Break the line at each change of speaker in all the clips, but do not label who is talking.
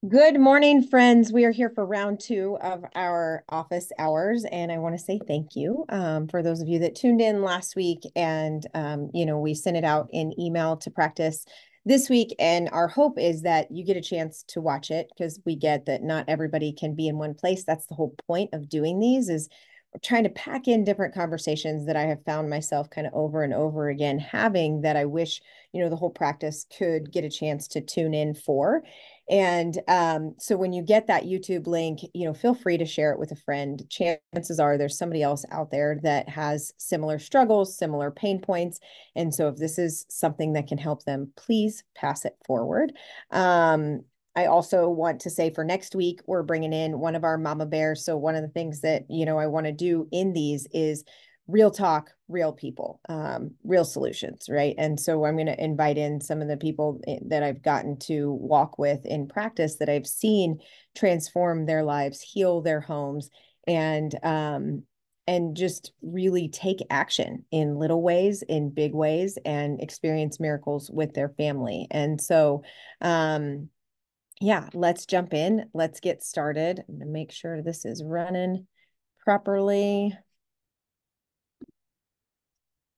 Good morning, friends. We are here for round two of our office hours, and I want to say thank you for those of you that tuned in last week. And we sent it out in email to practice this week, and our hope is that you get a chance to watch it because we get that not everybody can be in one place. That's the whole point of doing these is trying to pack in different conversations that I have found myself kind of over and over again having that I wish, the whole practice could get a chance to tune in for. And so when you get that YouTube link, feel free to share it with a friend. Chances are there's somebody else out there that has similar struggles, similar pain points. And so if this is something that can help them, please pass it forward. I also want to say for next week, we're bringing in one of our mama bears. So one of the things that, I want to do in these is real talk, real people, real solutions, right? And so I'm going to invite in some of the people that I've gotten to walk with in practice that I've seen transform their lives, heal their homes, and just really take action in little ways, in big ways, and experience miracles with their family. And so, yeah, let's jump in. Let's get started. I'm going to make sure this is running properly.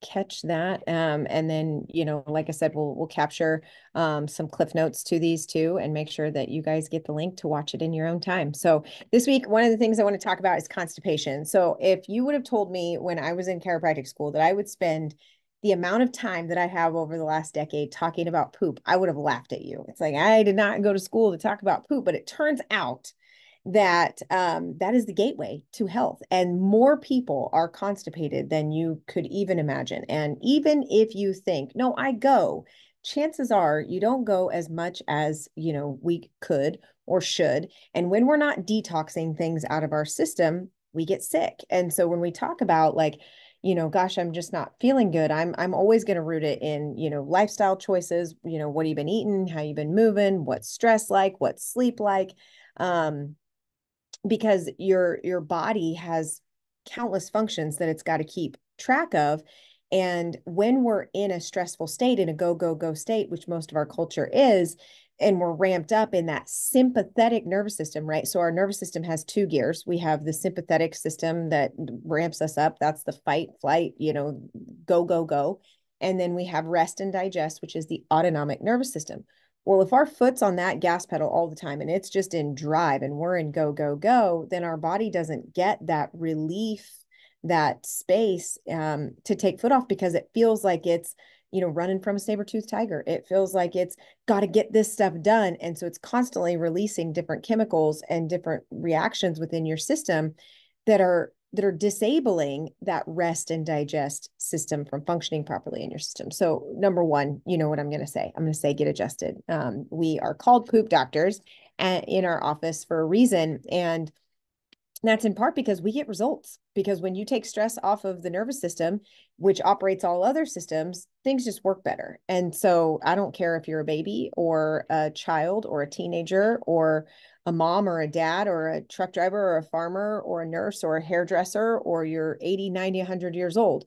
Catch that. And then, like I said, we'll capture some cliff notes to these too and make sure that you guys get the link to watch it in your own time. So this week, one of the things I want to talk about is constipation. So if you would have told me when I was in chiropractic school that I would spend the amount of time that I have over the last decade talking about poop, I would have laughed at you. It's like I did not go to school to talk about poop, but it turns out that that is the gateway to health. And more people are constipated than you could even imagine. And even if you think, no, I go, chances are you don't go as much as, we could or should. And when we're not detoxing things out of our system, we get sick. And so when we talk about like, gosh, I'm just not feeling good. I'm always going to root it in, lifestyle choices, what have you been eating, how you been moving, what's stress like, what's sleep like. Because your body has countless functions that it's got to keep track of. And when we're in a stressful state, in a go, go, go state, which most of our culture is, and we're ramped up in that sympathetic nervous system, right? So our nervous system has two gears. We have the sympathetic system that ramps us up. That's the fight, flight, go, go, go. And then we have rest and digest, which is the autonomic nervous system. Well, if our foot's on that gas pedal all the time and it's just in drive and we're in go, go, go, then our body doesn't get that relief, that space to take foot off because it feels like it's, running from a saber-toothed tiger. It feels like it's got to get this stuff done. And so it's constantly releasing different chemicals and different reactions within your system that are disabling that rest and digest system from functioning properly in your system. So number one, you know what I'm going to say. I'm going to say get adjusted. We are called poop doctors in our office for a reason. And that's in part because we get results. Because when you take stress off of the nervous system, which operates all other systems, things just work better. And so I don't care if you're a baby or a child or a teenager or a mom or a dad or a truck driver or a farmer or a nurse or a hairdresser or you're 80, 90, 100 years old.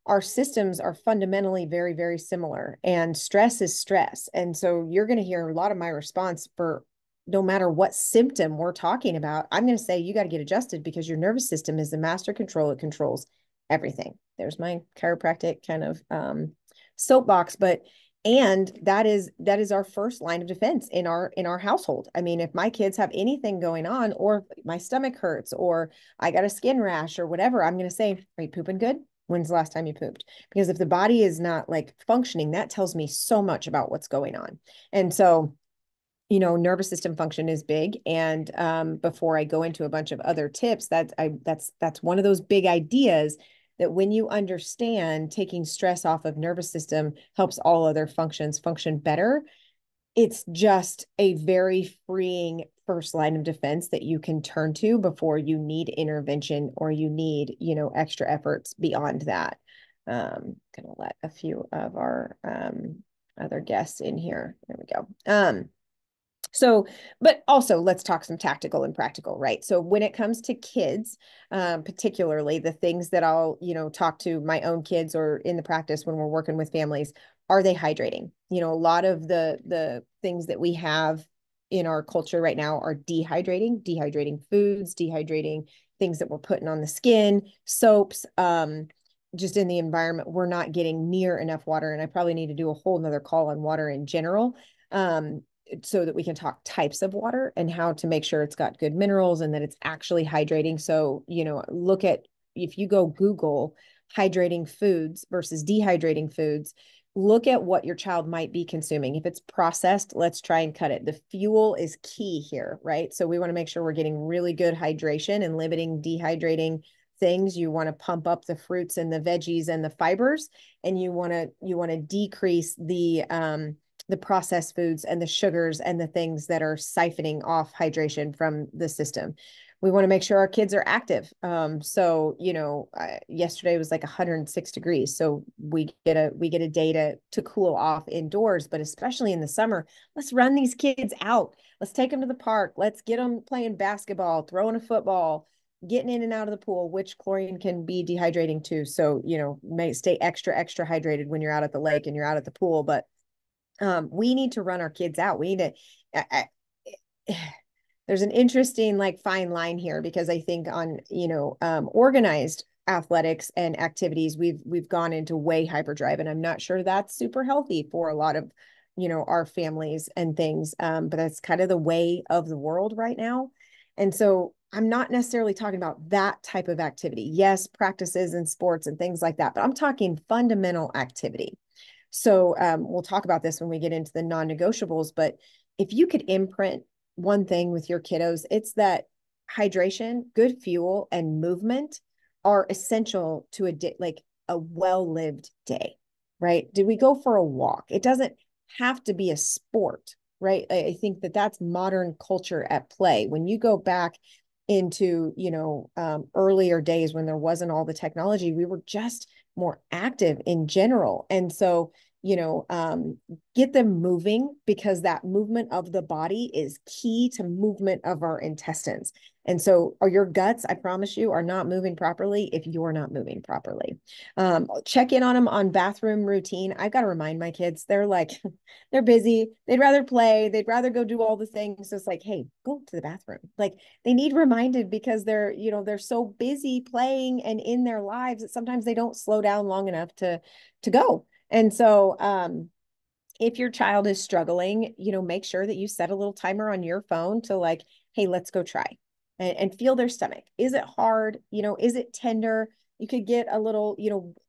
Our systems are fundamentally very, very similar, and stress is stress. And so you're going to hear a lot of my response for no matter what symptom we're talking about. I'm going to say you got to get adjusted because your nervous system is the master control. It controls everything. There's my chiropractic kind of soapbox, but and that is our first line of defense in our household. I mean, if my kids have anything going on or my stomach hurts or I got a skin rash or whatever, I'm going to say, are you pooping good? When's the last time you pooped? Because if the body is not like functioning, that tells me so much about what's going on. And so, nervous system function is big. And before I go into a bunch of other tips, that's one of those big ideas that when you understand taking stress off of nervous system helps all other functions function better. It's just a very freeing first line of defense that you can turn to before you need intervention or you need, extra efforts beyond that. Gonna let a few of our other guests in here. There we go. So, but also let's talk some tactical and practical, right? So when it comes to kids, particularly the things that I'll, talk to my own kids or in the practice when we're working with families, are they hydrating? A lot of the things that we have in our culture right now are dehydrating foods, dehydrating things that we're putting on the skin, soaps, just in the environment. We're not getting near enough water. And I probably need to do a whole nother call on water in general. So that we can talk types of water and how to make sure it's got good minerals and that it's actually hydrating. So, look at, if you go Google hydrating foods versus dehydrating foods, look at what your child might be consuming. If it's processed, let's try and cut it. The fuel is key here, right? So we want to make sure we're getting really good hydration and limiting dehydrating things. You want to pump up the fruits and the veggies and the fibers, and you want to decrease the processed foods and the sugars and the things that are siphoning off hydration from the system. We want to make sure our kids are active. Yesterday was like 106 degrees. So we get a day to cool off indoors, but especially in the summer, let's run these kids out. Let's take them to the park. Let's get them playing basketball, throwing a football, getting in and out of the pool, which chlorine can be dehydrating too. So, may stay extra, extra hydrated when you're out at the lake and you're out at the pool. But we need to run our kids out. We need to, there's an interesting fine line here, because I think on, organized athletics and activities, we've gone into way hyperdrive, and I'm not sure that's super healthy for a lot of, our families and things. But that's kind of the way of the world right now. And so I'm not necessarily talking about that type of activity. Yes, practices and sports and things like that, but I'm talking fundamental activity. So we'll talk about this when we get into the non-negotiables, but if you could imprint one thing with your kiddos, it's that hydration, good fuel, and movement are essential to a well-lived day, right? Did we go for a walk? It doesn't have to be a sport, right? I think that that's modern culture at play. When you go back into, earlier days when there wasn't all the technology, we were just more active in general. And so, get them moving, because that movement of the body is key to movement of our intestines. And so your guts, I promise you, are not moving properly if you're not moving properly. Check in on them on bathroom routine. I've got to remind my kids, they're they're busy. They'd rather play. They'd rather go do all the things. So it's like, hey, go to the bathroom. They need reminded, because they're so busy playing and in their lives that sometimes they don't slow down long enough to go. And so, if your child is struggling, make sure that you set a little timer on your phone to hey, let's go try and feel their stomach. Is it hard? Is it tender? You could get a little,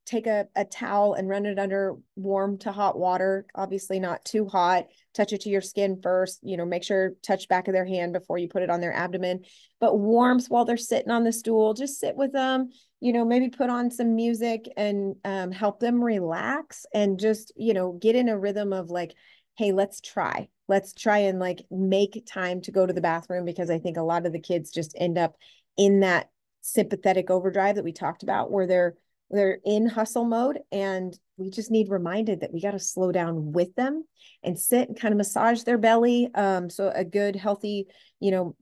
take a towel and run it under warm to hot water, obviously not too hot. Touch it to your skin first, make sure touch back of their hand before you put it on their abdomen, but warmth while they're sitting on the stool. Just sit with them, maybe put on some music and help them relax and just, get in a rhythm of hey, let's try and make time to go to the bathroom, because I think a lot of the kids just end up in that sympathetic overdrive that we talked about, where they're in hustle mode, and we just need reminded that we got to slow down with them and sit and kind of massage their belly. So a good, healthy,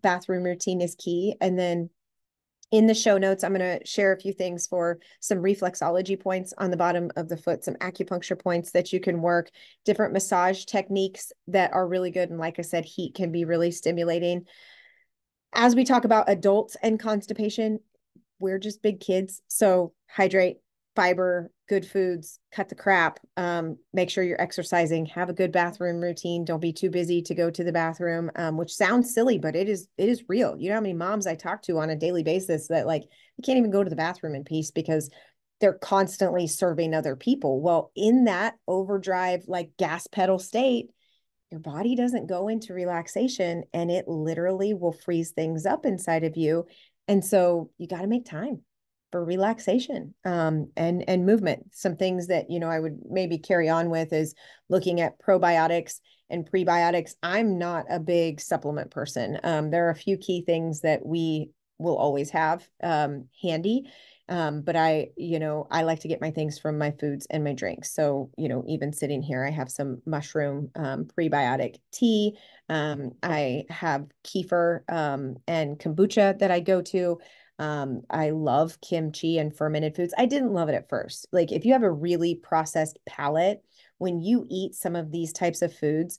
bathroom routine is key. And then in the show notes, I'm going to share a few things for some reflexology points on the bottom of the foot, some acupuncture points that you can work, different massage techniques that are really good. And like I said, heat can be really stimulating. As we talk about adults and constipation, we're just big kids. So hydrate, fiber, good foods, cut the crap, make sure you're exercising, have a good bathroom routine. Don't be too busy to go to the bathroom, which sounds silly, but it is real. You know how many moms I talk to on a daily basis that you can't even go to the bathroom in peace because they're constantly serving other people. Well, in that overdrive, gas pedal state, your body doesn't go into relaxation, and it literally will freeze things up inside of you. And so you got to make time for relaxation, and movement. Some things that, I would maybe carry on with is looking at probiotics and prebiotics. I'm not a big supplement person. There are a few key things that we will always have handy. But I like to get my things from my foods and my drinks. So, even sitting here, I have some mushroom prebiotic tea. I have kefir and kombucha that I go to. I love kimchi and fermented foods. I didn't love it at first. If you have a really processed palate, when you eat some of these types of foods,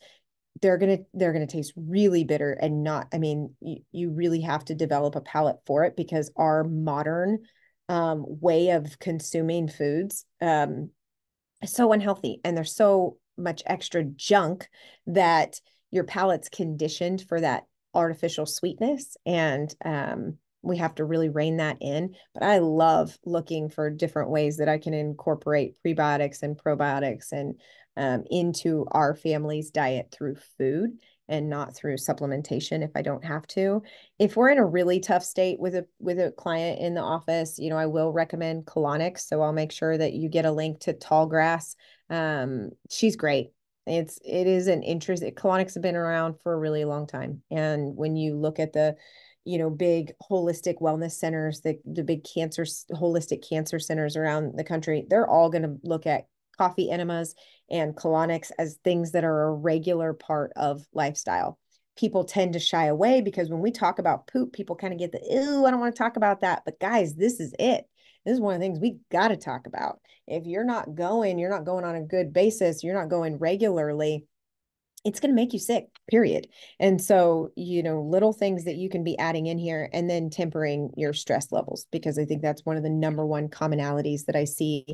they're gonna taste really bitter and not, I mean, you really have to develop a palate for it because our modern way of consuming foods is so unhealthy and there's so much extra junk that your palate's conditioned for that artificial sweetness. And we have to really rein that in. But I love looking for different ways that I can incorporate prebiotics and probiotics and into our family's diet through food and not through supplementation if I don't have to. If we're in a really tough state with a client in the office, I will recommend colonics. So I'll make sure that you get a link to tall grass. She's great. It is an interest. Colonics have been around for a really long time. And when you look at the, big holistic wellness centers, the big holistic cancer centers around the country, they're all going to look at coffee enemas and colonics as things that are a regular part of lifestyle. People tend to shy away because when we talk about poop, people kind of get the, ew, I don't want to talk about that. But guys, this is it. This is one of the things we got to talk about. If you're not going on a good basis, you're not going regularly, it's going to make you sick, period. And so, little things that you can be adding in here and then tempering your stress levels, because I think that's one of the number one commonalities that I see,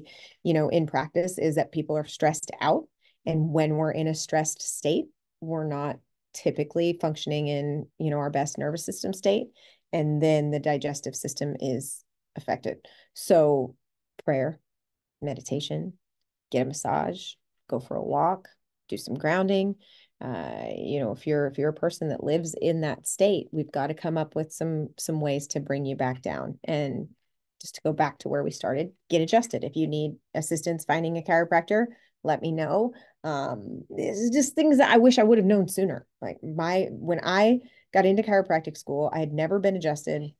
in practice is that people are stressed out. And when we're in a stressed state, we're not typically functioning in, our best nervous system state. And then the digestive system is affected. So prayer, meditation, get a massage, go for a walk, do some grounding. If you're a person that lives in that state, we've got to come up with some ways to bring you back down. And just to go back to where we started, get adjusted. If you need assistance finding a chiropractor, let me know. This is just things that I wish I would have known sooner. Like when I got into chiropractic school, I had never been adjusted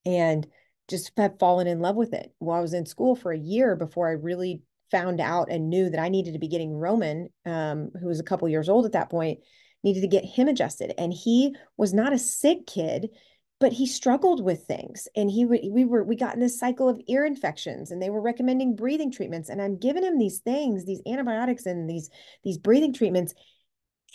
and just have fallen in love with it. Well, I was in school for a year before I really found out and knew that I needed to be getting Roman, who was a couple years old at that point, needed to get him adjusted. And he was not a sick kid, but he struggled with things. And we got in this cycle of ear infections and they were recommending breathing treatments. And I'm giving him these things, these antibiotics and these breathing treatments.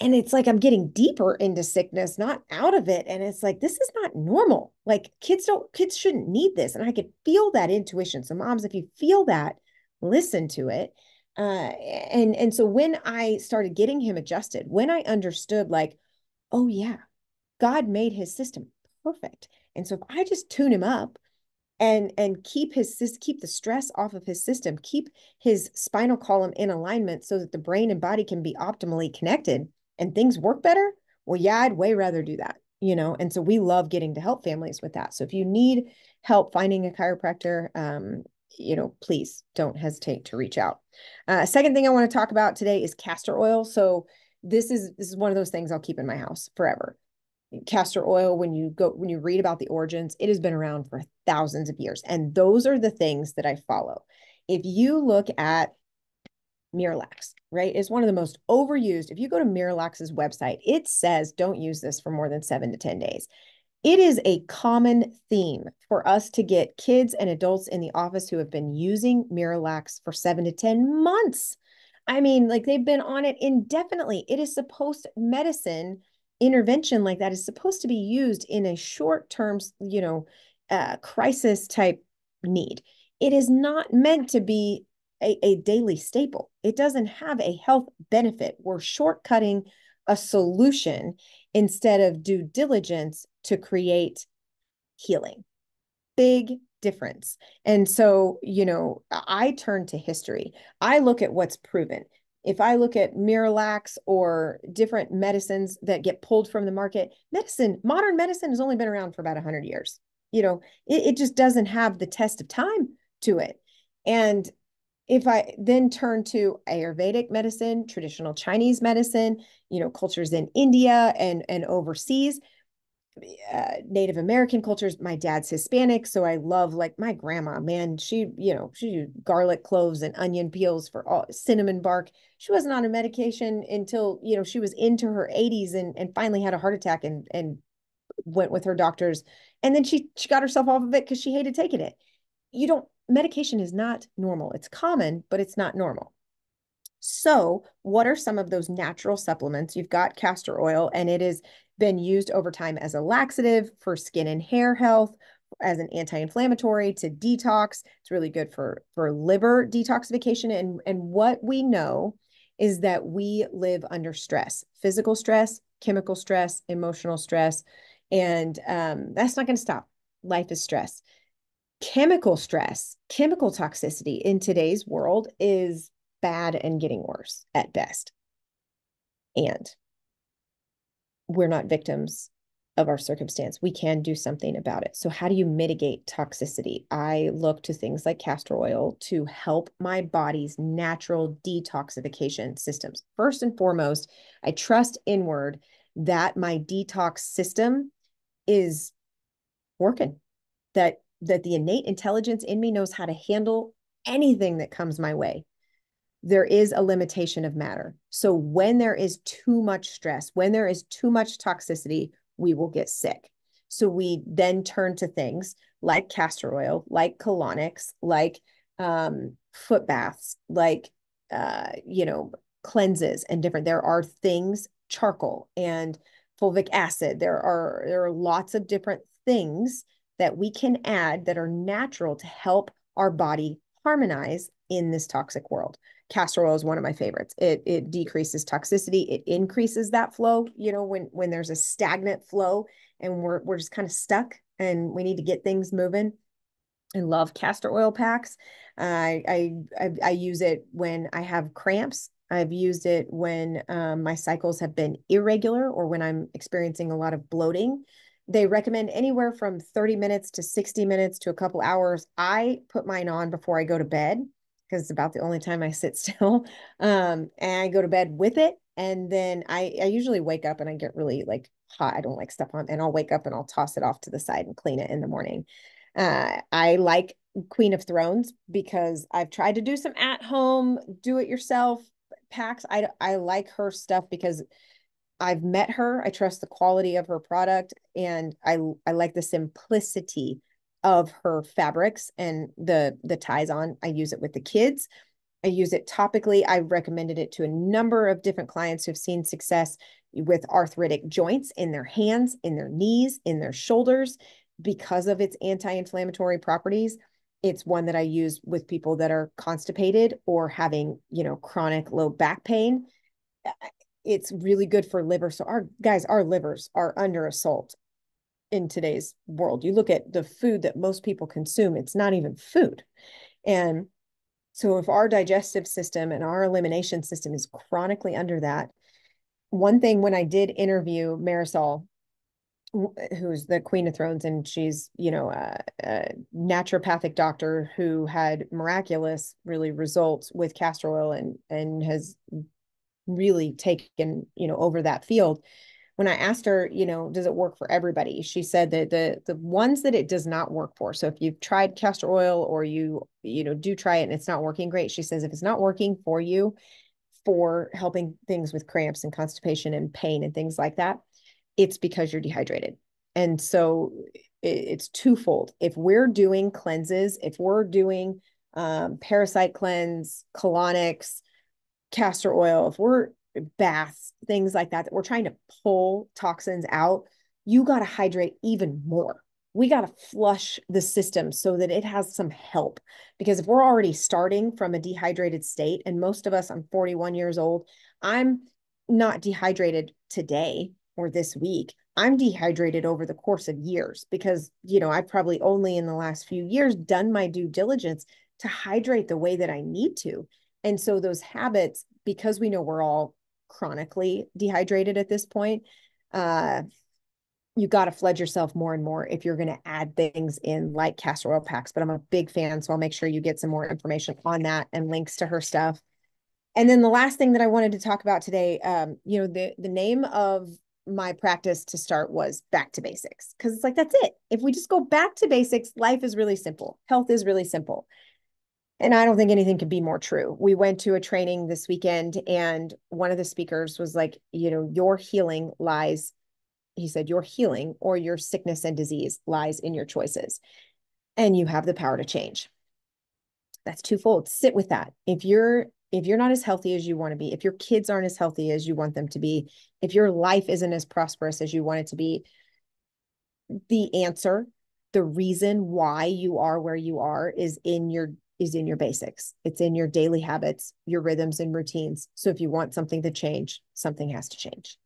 And it's like I'm getting deeper into sickness, not out of it. And it's like, this is not normal. Like kids shouldn't need this. And I could feel that intuition. So moms, if you feel that, listen to it. And so when I started getting him adjusted, when I understood like, oh yeah, God made his system perfect. And so if I just tune him up and keep the stress off of his system, keep his spinal column in alignment so that the brain and body can be optimally connected and things work better, well, yeah, I'd way rather do that. And so we love getting to help families with that. So if you need help finding a chiropractor, please don't hesitate to reach out. Second thing I want to talk about today is castor oil. So this is one of those things I'll keep in my house forever. Castor oil, when you read about the origins, it has been around for thousands of years. And those are the things that I follow. If you look at Miralax, right, is one of the most overused. If you go to Miralax's website, it says don't use this for more than 7 to 10 days. It is a common theme for us to get kids and adults in the office who have been using Miralax for 7 to 10 months. I mean, like they've been on it indefinitely. It is supposed medicine intervention like that is supposed to be used in a short-term, crisis type need. It is not meant to be a daily staple. It doesn't have a health benefit. We're shortcutting a solution instead of due diligence to create healing. Big difference. And so, I turn to history. I look at what's proven. If I look at Miralax or different medicines that get pulled from the market, modern medicine has only been around for about 100 years. It just doesn't have the test of time to it. And if I then turn to Ayurvedic medicine, traditional Chinese medicine, cultures in India and overseas, Native American cultures. My dad's Hispanic, so I love like my grandma, man, she used garlic cloves and onion peels for all cinnamon bark. She wasn't on a medication until, she was into her 80s and finally had a heart attack and went with her doctors. And then she got herself off of it because she hated taking it. Medication is not normal. It's common, but it's not normal. So, what are some of those natural supplements? You've got castor oil, and it has been used over time as a laxative for skin and hair health, as an anti-inflammatory to detox. It's really good for liver detoxification. And what we know is that we live under stress, physical stress, chemical stress, emotional stress, and that's not going to stop. Life is stress. Chemical stress, chemical toxicity in today's world is bad and getting worse at best. And we're not victims of our circumstance. We can do something about it. So, how do you mitigate toxicity? I look to things like castor oil to help my body's natural detoxification systems. First and foremost, I trust inward that my detox system is working, that the innate intelligence in me knows how to handle anything that comes my way. There is a limitation of matter. So when there is too much stress, when there is too much toxicity, we will get sick. So we then turn to things like castor oil, like colonics, like foot baths, like cleanses and different. There are things, charcoal and fulvic acid. There are lots of different things that we can add that are natural to help our body harmonize in this toxic world. Castor oil is one of my favorites. It decreases toxicity. It increases that flow. When there's a stagnant flow and we're just kind of stuck and we need to get things moving. I love castor oil packs. I use it when I have cramps. I've used it when my cycles have been irregular or when I'm experiencing a lot of bloating. They recommend anywhere from 30 minutes to 60 minutes to a couple hours. I put mine on before I go to bed because it's about the only time I sit still. And I go to bed with it. And then I usually wake up and I get really like hot. I don't like stuff on, and I'll wake up and I'll toss it off to the side and clean it in the morning. I like Queen of Thrones because I've tried to do some at home, do it yourself packs. I like her stuff because I've met her. I trust the quality of her product, and I like the simplicity of her fabrics and the ties on. I use it with the kids. I use it topically. I've recommended it to a number of different clients who've seen success with arthritic joints in their hands, in their knees, in their shoulders because of its anti-inflammatory properties. It's one that I use with people that are constipated or having, chronic low back pain. It's really good for liver. So our livers are under assault in today's world. You look at the food that most people consume, it's not even food. And so if our digestive system and our elimination system is chronically under that, one thing when I did interview Marisol, who's the Queen of Thrones, and she's, a naturopathic doctor who had miraculous really results with castor oil and has really taken, over that field. When I asked her, does it work for everybody? She said that the ones that it does not work for. So if you've tried castor oil or do try it and it's not working, great. She says if it's not working for you for helping things with cramps and constipation and pain and things like that, it's because you're dehydrated. And so it's twofold. If we're doing cleanses, if we're doing parasite cleanse, colonics, castor oil, if we're baths, things like that we're trying to pull toxins out, you got to hydrate even more. We got to flush the system so that it has some help. Because if we're already starting from a dehydrated state, and most of us, I'm 41 years old, I'm not dehydrated today or this week. I'm dehydrated over the course of years because, I've probably only in the last few years done my due diligence to hydrate the way that I need to. And so those habits, because we know we're all chronically dehydrated at this point, you got to flood yourself more and more if you're going to add things in like castor oil packs. But I'm a big fan, so I'll make sure you get some more information on that and links to her stuff. And then the last thing that I wanted to talk about today, the name of my practice to start was back to basics, because it's like, that's it. If we just go back to basics, life is really simple. Health is really simple. And I don't think anything could be more true. We went to a training this weekend, and one of the speakers was like, your healing lies, he said, your healing or your sickness and disease lies in your choices, and you have the power to change. That's twofold. Sit with that. if you're not as healthy as you want to be, if your kids aren't as healthy as you want them to be, if your life isn't as prosperous as you want it to be, the answer, the reason why you are where you are is in your basics. It's in your daily habits, your rhythms and routines. So if you want something to change, something has to change.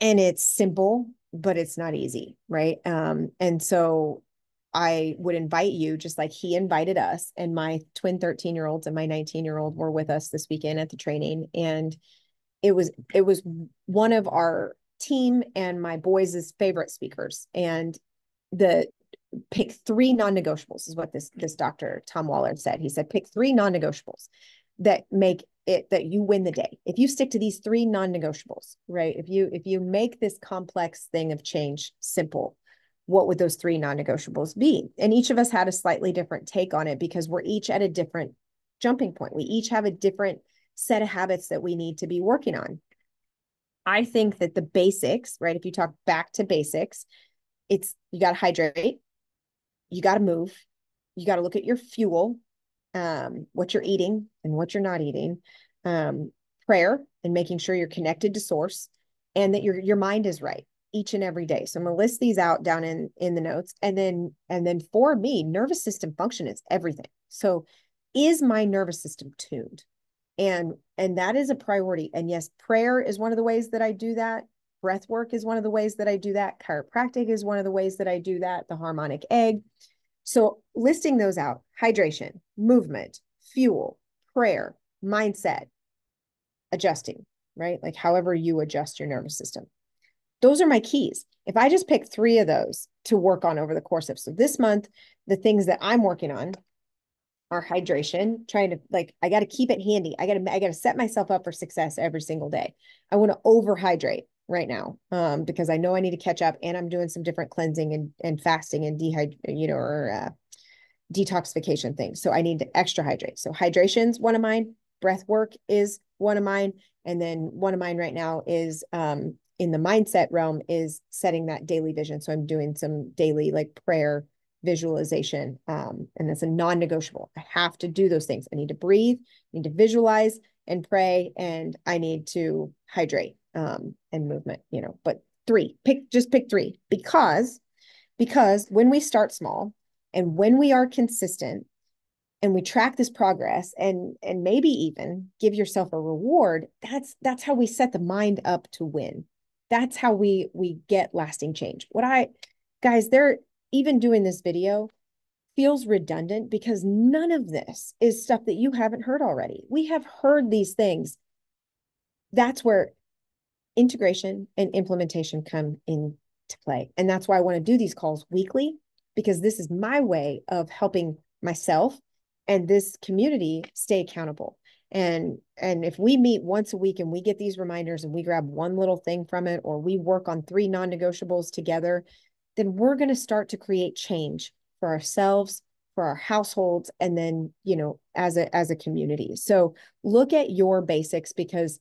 And it's simple, but it's not easy, right? And so I would invite you, just like he invited us, and my twin 13-year-olds and my 19-year-old were with us this weekend at the training. And it was one of our team and my boys' favorite speakers. And the pick three non-negotiables is what this Dr. Tom Waller said. He said, pick three non-negotiables that make it that you win the day. If you stick to these three non-negotiables, right? If you make this complex thing of change simple, what would those three non-negotiables be? And each of us had a slightly different take on it because we're each at a different jumping point. We each have a different set of habits that we need to be working on. I think that the basics, right? If you talk back to basics, it's you got to hydrate, you got to move, you got to look at your fuel, what you're eating and what you're not eating, prayer and making sure you're connected to source, and that your mind is right each and every day. So I'm gonna list these out down in the notes, and then for me, nervous system function is everything. So is my nervous system tuned? And that is a priority. And yes, prayer is one of the ways that I do that. Breath work is one of the ways that I do that. Chiropractic is one of the ways that I do that. The harmonic egg. So listing those out: hydration, movement, fuel, prayer, mindset, adjusting, right? Like however you adjust your nervous system. Those are my keys. If I just pick three of those to work on over the course of, so this month, the things that I'm working on are hydration, trying to, like, I got to keep it handy. I got to set myself up for success every single day. I want to overhydrate right now, because I know I need to catch up, and I'm doing some different cleansing and fasting and detoxification things. So I need to extra hydrate. So hydration's one of mine. Breath work is one of mine. And then one of mine right now is, in the mindset realm, is setting that daily vision. So I'm doing some daily like prayer visualization. And that's a non-negotiable. I have to do those things. I need to breathe, I need to visualize and pray, and I need to hydrate, and movement, but just pick three, because when we start small and when we are consistent and we track this progress, and maybe even give yourself a reward, that's how we set the mind up to win. That's how we get lasting change. Guys, they're even doing this video feels redundant because none of this is stuff that you haven't heard already. We have heard these things. That's where integration and implementation come into play. And that's why I want to do these calls weekly, because this is my way of helping myself and this community stay accountable. And if we meet once a week and we get these reminders and we grab one little thing from it, or we work on three non-negotiables together, then we're going to start to create change for ourselves, for our households, and then, as a community. So look at your basics, because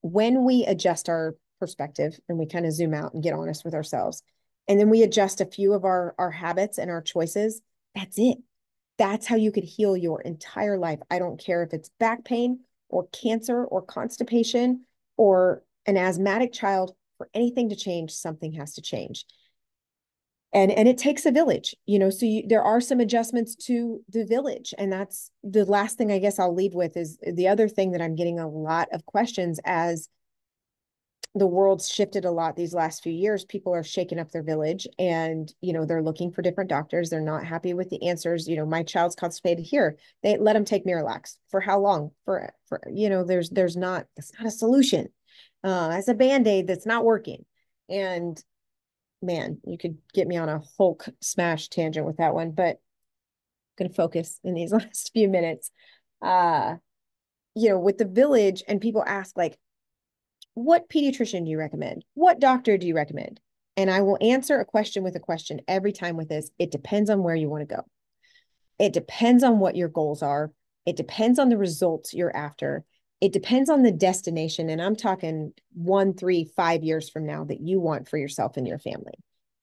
when we adjust our perspective and we kind of zoom out and get honest with ourselves, and then we adjust a few of our habits and our choices, that's it. That's how you could heal your entire life. I don't care if it's back pain or cancer or constipation or an asthmatic child. For anything to change, something has to change. And it takes a village, so there are some adjustments to the village. And that's the last thing I guess I'll leave with, is the other thing that I'm getting a lot of questions as the world's shifted a lot these last few years. People are shaking up their village, and, they're looking for different doctors. They're not happy with the answers. My child's constipated here. They let them take Miralax. For how long? That's not a solution. As a Band-Aid that's not working. And man, you could get me on a Hulk smash tangent with that one, but I'm going to focus in these last few minutes, with the village. And people ask, like, what pediatrician do you recommend? What doctor do you recommend? And I will answer a question with a question every time with this. It depends on where you want to go. It depends on what your goals are. It depends on the results you're after. It depends on the destination. And I'm talking 1, 3, 5 years from now that you want for yourself and your family.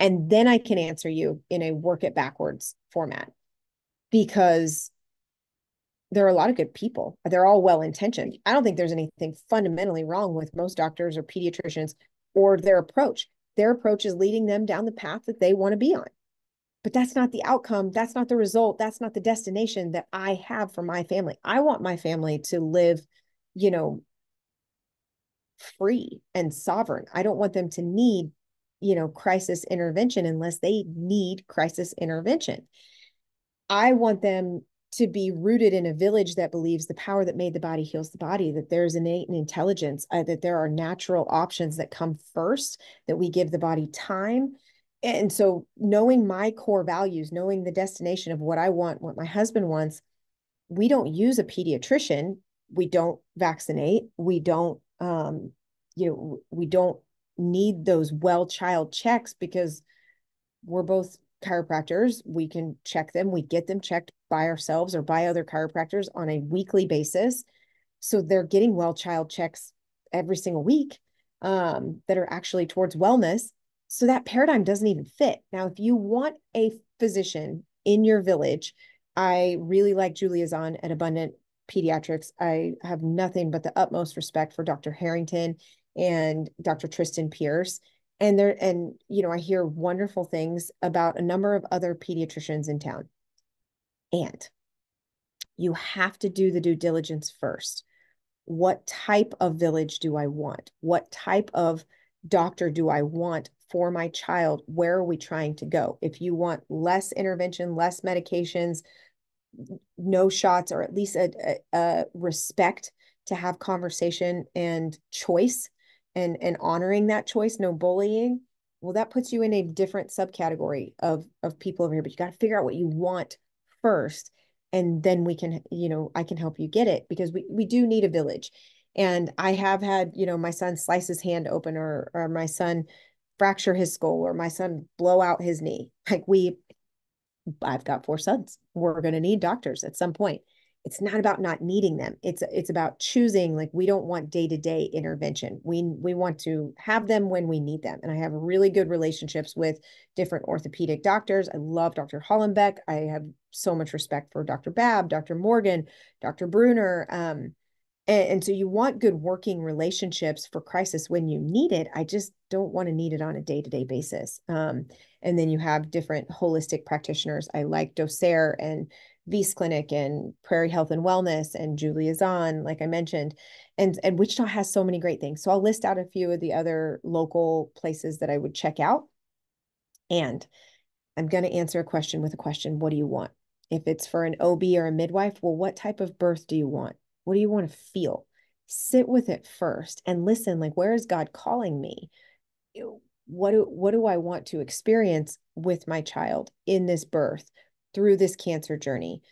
And then I can answer you in a work it backwards format, because there are a lot of good people. They're all well-intentioned. I don't think there's anything fundamentally wrong with most doctors or pediatricians or their approach. Their approach is leading them down the path that they want to be on. But that's not the outcome. That's not the result. That's not the destination that I have for my family. I want my family to live, you know, free and sovereign. I don't want them to need, crisis intervention unless they need crisis intervention. I want them to be rooted in a village that believes the power that made the body heals the body, that there's innate intelligence, that there are natural options that come first, that we give the body time. And so knowing my core values, knowing the destination of what I want, what my husband wants, we don't use a pediatrician. We don't vaccinate. We don't need those well child checks because we're both chiropractors. We can check them. We get them checked by ourselves or by other chiropractors on a weekly basis. So they're getting well child checks every single week that are actually towards wellness. So that paradigm doesn't even fit. Now, if you want a physician in your village, I really like Julia Zahn at Abundant Pediatrics. I have nothing but the utmost respect for Dr. Harrington and Dr. Tristan Pierce. I hear wonderful things about a number of other pediatricians in town. And you have to do the due diligence first. What type of village do I want? What type of doctor do I want for my child? Where are we trying to go? If you want less intervention, less medications, no shots, or at least a respect to have conversation and choice and honoring that choice, no bullying, well, that puts you in a different subcategory of people over here. But you got to figure out what you want first. And then we can, I can help you get it, because we do need a village. And I have had, my son slice his hand open, or my son fracture his skull, or my son blow out his knee. I've got 4 sons. We're going to need doctors at some point. It's not about not needing them. It's about choosing. Like, we don't want day-to-day intervention. We want to have them when we need them. And I have really good relationships with different orthopedic doctors. I love Dr. Hollenbeck. I have so much respect for Dr. Babb, Dr. Morgan, Dr. Bruner. And so you want good working relationships for crisis when you need it. I just don't want to need it on a day-to-day basis. And then you have different holistic practitioners. I like Docere and V's Clinic and Prairie Health and Wellness and Julia Zahn, like I mentioned. And Wichita has so many great things. So I'll list out a few of the other local places that I would check out. And I'm going to answer a question with a question. What do you want? If it's for an OB or a midwife, well, what type of birth do you want? What do you want to feel? Sit with it first and listen, like, where is God calling me? What do I want to experience with my child in this birth, through this cancer journey?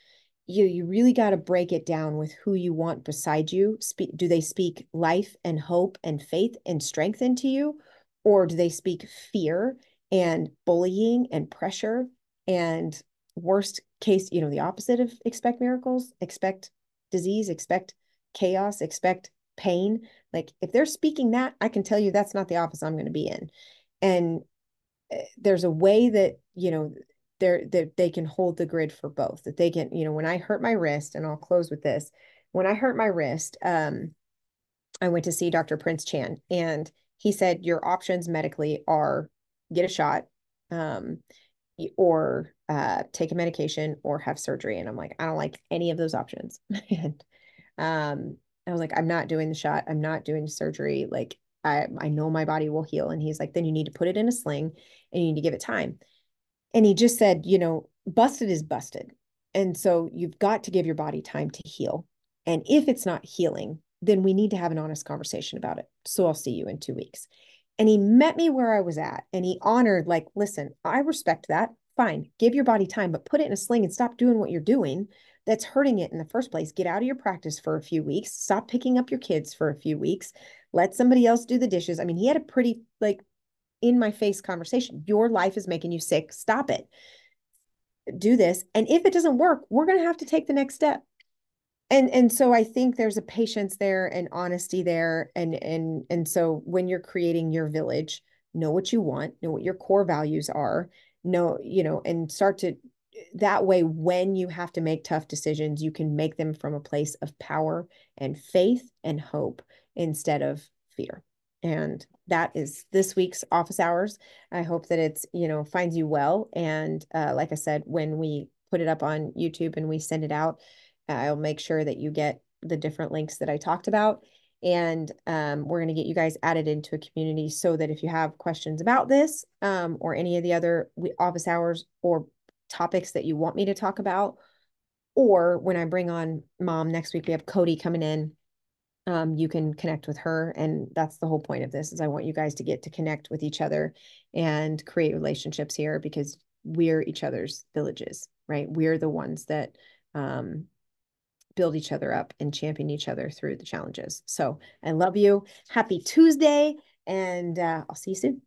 You really got to break it down with who you want beside you. Do they speak life and hope and faith and strength into you? Or do they speak fear and bullying and pressure and, worst case, the opposite of expect miracles, expect disease, expect chaos, expect pain? Like, if they're speaking that, I can tell you that's not the office I'm going to be in. And there's a way that, that they can hold the grid for both, that they can, when I hurt my wrist, and I'll close with this, when I hurt my wrist, I went to see Dr. Prince Chan, and he said, your options medically are get a shot, or take a medication, or have surgery. And I'm like, I don't like any of those options. And I was like, I'm not doing the shot. I'm not doing surgery. Like, I know my body will heal. And he's like, then you need to put it in a sling and you need to give it time. And he just said, busted is busted. And so you've got to give your body time to heal. And if it's not healing, then we need to have an honest conversation about it. So I'll see you in 2 weeks. And he met me where I was at, and he honored, like, listen, I respect that. Fine. Give your body time, but put it in a sling and stop doing what you're doing that's hurting it in the first place. Get out of your practice for a few weeks. Stop picking up your kids for a few weeks. Let somebody else do the dishes. I mean, he had a pretty, like, in my face conversation. Your life is making you sick. Stop it. Do this. And if it doesn't work, we're going to have to take the next step. And so I think there's a patience there and honesty there. And so when you're creating your village, know what you want, know what your core values are, know, and start to that way, when you have to make tough decisions, you can make them from a place of power and faith and hope instead of fear. And that is this week's office hours. I hope that it's, finds you well. And like I said, when we put it up on YouTube and we send it out, I'll make sure that you get the different links that I talked about. And we're going to get you guys added into a community so that if you have questions about this or any of the other office hours or topics that you want me to talk about, or when I bring on Mom next week, we have Cody coming in. You can connect with her, and that's the whole point of this. Is I want you guys to get to connect with each other and create relationships here, because we're each other's villages, right? We're the ones that build each other up and champion each other through the challenges. So I love you. Happy Tuesday, and I'll see you soon.